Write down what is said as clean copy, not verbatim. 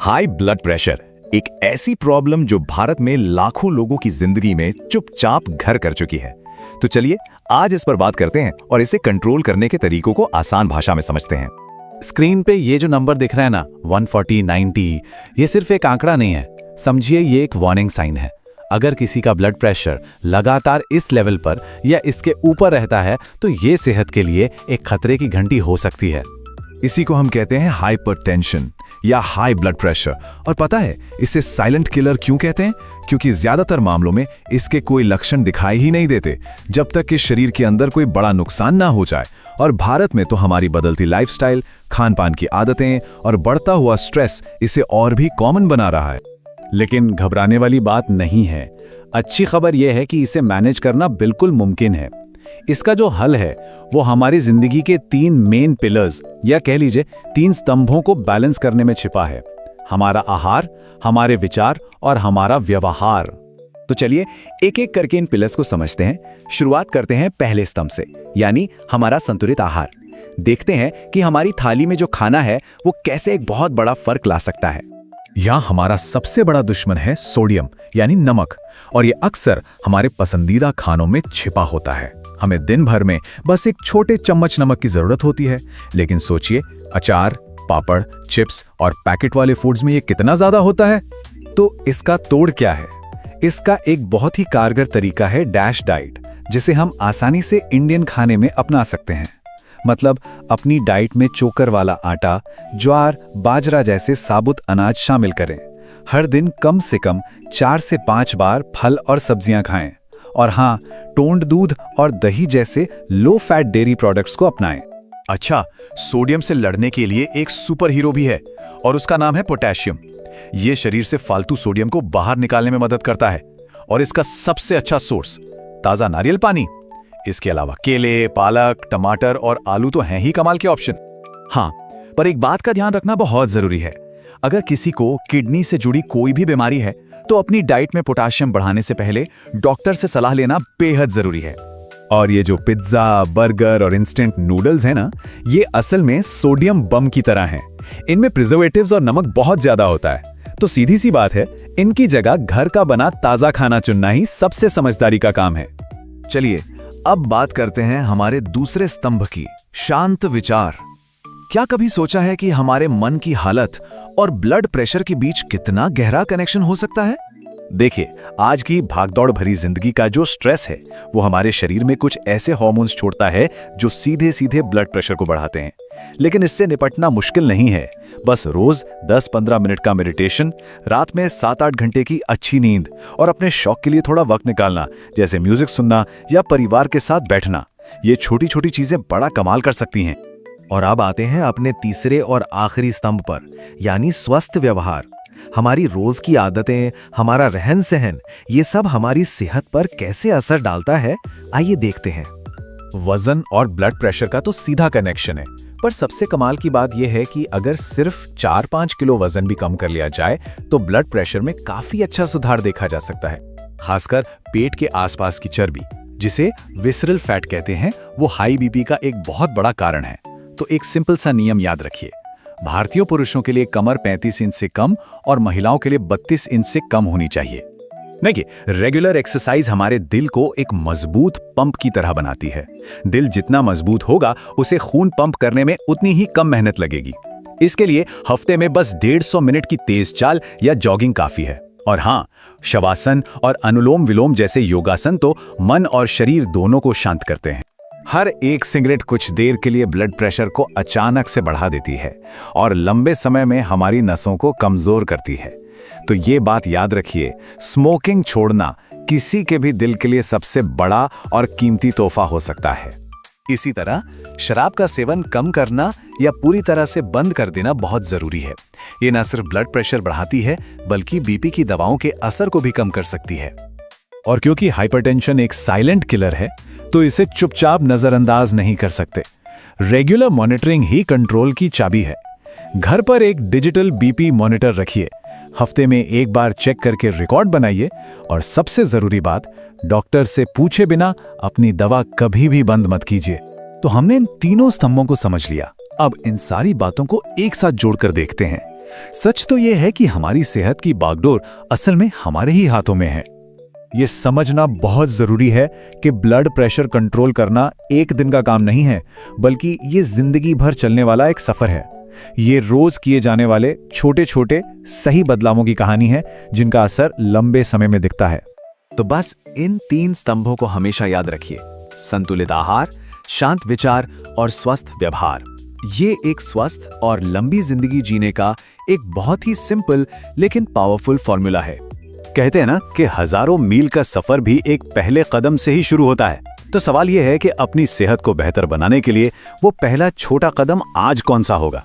High blood pressure एक ऐसी problem जो भारत में लाखों लोगों की जिंदगी में चुपचाप घर कर चुकी है। तो चलिए आज इस पर बात करते हैं और इसे कंट्रोल करने के तरीकों को आसान भाषा में समझते हैं। स्क्रीन पे ये जो नंबर दिख रहा है ना 140, 90, ये सिर्फ एक आंकड़ा नहीं है, समझिए ये एक वार्निंग साइन है। अगर किसी का ब्लड प्रेशर लगातार इस लेवल पर या इसके ऊपर रहता है तो ये सेहत के लिए एक खतरे की घंटी हो सकती है। इसी को हम कहते हैं हाइपरटेंशन या हाई ब्लड प्रेशर। और पता है इसे साइलेंट किलर क्यों कहते हैं? क्योंकि ज्यादातर मामलों में इसके कोई लक्षण दिखाई ही नहीं देते जब तक कि शरीर के अंदर कोई बड़ा नुकसान ना हो जाए। और भारत में तो हमारी बदलती लाइफस्टाइल, खान पान की आदतें और बढ़ता हुआ स्ट्रेस इसे और भी कॉमन बना रहा है। लेकिन घबराने वाली बात नहीं है। अच्छी खबर यह है कि इसे मैनेज करना बिल्कुल मुमकिन है। इसका जो हल है वो हमारी जिंदगी के 3 मेन पिलर्स या कह लीजिए 3 स्तंभों को बैलेंस करने में छिपा है। हमारा आहार, हमारे विचार और हमारा व्यवहार। तो चलिए एक एक करके इन पिलर्स को समझते हैं। शुरुआत करते हैं पहले स्तंभ से, यानी हमारा संतुलित आहार। देखते हैं कि हमारी थाली में जो खाना है वो कैसे एक बहुत बड़ा फर्क ला सकता है। यहाँ हमारा सबसे बड़ा दुश्मन है सोडियम यानी नमक, और ये अक्सर हमारे पसंदीदा खानों में छिपा होता है। हमें दिन भर में बस एक छोटे चम्मच नमक की जरूरत होती है, लेकिन सोचिए अचार, पापड़, चिप्स और पैकेट वाले फूड्स में ये कितना ज्यादा होता है। तो इसका तोड़ क्या है? इसका एक बहुत ही कारगर तरीका है डैश डाइट, जिसे हम आसानी से इंडियन खाने में अपना सकते हैं। मतलब अपनी डाइट में चोकर वाला आटा, ज्वार, बाजरा जैसे साबुत अनाज शामिल करें। हर दिन कम से कम 4 से 5 बार फल और सब्जियां खाएं। और हाँ, टोंड दूध और दही जैसे लो फैट डेयरी प्रोडक्ट्स को अपनाएं। अच्छा, सोडियम से लड़ने के लिए एक सुपर हीरो भी है और उसका नाम है पोटेशियम। ये शरीर से फालतू सोडियम को बाहर निकालने में मदद करता है और इसका सबसे अच्छा सोर्स ताजा नारियल पानी। इसके अलावा केले, पालक, टमाटर और आलू तो हैं ही कमाल के ऑप्शन। हाँ, पर एक बात का ध्यान रखना बहुत जरूरी है। अगर किसी को किडनी से जुड़ी कोई भी बीमारी है तो अपनी डाइट में पोटेशियम बढ़ाने से पहले डॉक्टर से सलाह लेना बेहद जरूरी है। और ये जो पिज्जा, बर्गर और इंस्टेंट नूडल्स हैं ना, ये असल में सोडियम बम की तरह हैं। इनमें प्रिजर्वेटिव्स और नमक बहुत ज्यादा होता है। तो सीधी सी बात है, इनकी जगह घर का बना ताजा खाना चुनना ही सबसे समझदारी का काम है। चलिए अब बात करते हैं हमारे दूसरे स्तंभ की, शांत विचार। क्या कभी सोचा है कि हमारे मन की हालत और ब्लड प्रेशर के बीच कितना गहरा कनेक्शन हो सकता है? देखिए, आज की भागदौड़ भरी जिंदगी का जो स्ट्रेस है वो हमारे शरीर में कुछ ऐसे हार्मोन्स छोड़ता है जो सीधे सीधे ब्लड प्रेशर को बढ़ाते हैं। लेकिन इससे निपटना मुश्किल नहीं है। बस रोज 10-15 मिनट का मेडिटेशन, रात में 7-8 घंटे की अच्छी नींद और अपने शौक के लिए थोड़ा वक्त निकालना, जैसे म्यूजिक सुनना या परिवार के साथ बैठना, ये छोटी छोटी चीजें बड़ा कमाल कर सकती हैं। और अब आते हैं अपने तीसरे और आखिरी स्तंभ पर, यानी स्वस्थ व्यवहार। हमारी रोज की आदतें, हमारा रहन सहन, ये सब हमारी सेहत पर कैसे असर डालता है, आइए देखते हैं। वजन और ब्लड प्रेशर का तो सीधा कनेक्शन है, पर सबसे कमाल की बात यह है कि अगर सिर्फ 4-5 किलो वजन भी कम कर लिया जाए तो ब्लड प्रेशर में काफी अच्छा सुधार देखा जा सकता है। खासकर पेट के आसपास की चर्बी, जिसे विसरल फैट कहते हैं, वो हाई बीपी का एक बहुत बड़ा कारण है। तो एक सिंपल सा नियम याद रखिए। भारतीय पुरुषों के लिए कमर 35 इंच से कम और महिलाओं के लिए 32 इंच से कम होनी चाहिए। देखिए, रेगुलर एक्सरसाइज हमारे दिल को एक मजबूत पंप की तरह बनाती है। दिल जितना मजबूत होगा, उसे खून पंप करने में उतनी ही कम मेहनत लगेगी। इसके लिए हफ्ते में बस 150 मिनट की तेज चाल या जॉगिंग काफी है। और हाँ, शवासन और अनुलोम विलोम जैसे योगासन तो मन और शरीर दोनों को शांत करते हैं। हर एक सिगरेट कुछ देर के लिए ब्लड प्रेशर को अचानक से बढ़ा देती है और लंबे समय में हमारी नसों को कमजोर करती है। तो ये बात याद रखिए, स्मोकिंग छोड़ना किसी के भी दिल के लिए सबसे बड़ा और कीमती तोहफा हो सकता है। इसी तरह शराब का सेवन कम करना या पूरी तरह से बंद कर देना बहुत जरूरी है। ये न सिर्फ ब्लड प्रेशर बढ़ाती है, बल्कि बीपी की दवाओं के असर को भी कम कर सकती है। और क्योंकि हाइपरटेंशन एक साइलेंट किलर है, तो इसे चुपचाप नजरअंदाज नहीं कर सकते। रेगुलर मॉनिटरिंग ही कंट्रोल की चाबी है। घर पर एक डिजिटल बीपी मॉनिटर रखिए, हफ्ते में एक बार चेक करके रिकॉर्ड बनाइए, और सबसे जरूरी बात, डॉक्टर से पूछे बिना अपनी दवा कभी भी बंद मत कीजिए। तो हमने इन तीनों स्तंभों को समझ लिया। अब इन सारी बातों को एक साथ जोड़कर देखते हैं। सच तो ये है कि हमारी सेहत की बागडोर असल में हमारे ही हाथों में है। ये समझना बहुत जरूरी है कि ब्लड प्रेशर कंट्रोल करना एक दिन का काम नहीं है, बल्कि ये जिंदगी भर चलने वाला एक सफर है। ये रोज किए जाने वाले छोटे छोटे सही बदलावों की कहानी है, जिनका असर लंबे समय में दिखता है। तो बस इन 3 स्तंभों को हमेशा याद रखिए: संतुलित आहार, शांत विचार और स्वस्थ व्यवहार। ये एक स्वस्थ और लंबी जिंदगी जीने का एक बहुत ही सिंपल लेकिन पावरफुल फॉर्मूला है। कहते हैं ना कि हजारों मील का सफर भी एक पहले कदम से ही शुरू होता है। तो सवाल यह है कि अपनी सेहत को बेहतर बनाने के लिए वो पहला छोटा कदम आज कौन सा होगा।